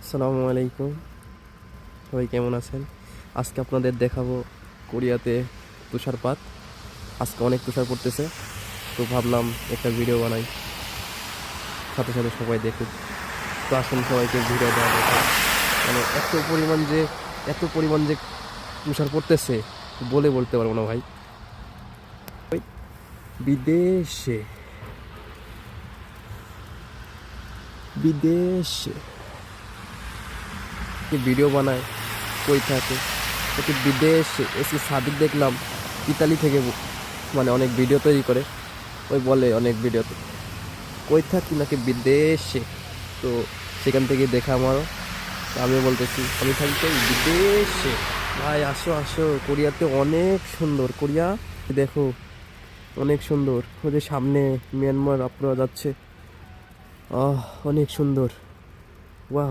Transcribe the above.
আসসালামু আলাইকুম, সবাই কেমন আছেন? আজকে আপনাদের দেখাবো কোরিয়াতে তুষারপাত। আজকে অনেক তুষার পড়তেছে, তো ভাবলাম একটা ভিডিও বানাই, সাথে সাথে সবাই দেখুক। তো আসুন সবাইকে ভিডিও দেওয়া দেখা। মানে এত পরিমাণ যে তুষার পড়তেছে, বলে বলতে পারবো না ভাই। ওই বিদেশে বিদেশে ভিডিও বানায়, কই থাকে ওকে বিদেশে এসে সাদিক দেখলাম ইতালি থেকে মানে অনেক ভিডিও তৈরি করে, ওই বলে অনেক ভিডিওতে কই থাকি নাকি বিদেশে। তো সেখান থেকে দেখা আমারও, তো আমিও বলতেছি আমি থাকি কই বিদেশে। ভাই আসো আসো, কোরিয়াতে অনেক সুন্দর। কোরিয়া দেখো অনেক সুন্দর, ওদের সামনে মিয়ানমার আপনারা যাচ্ছে, অনেক সুন্দর।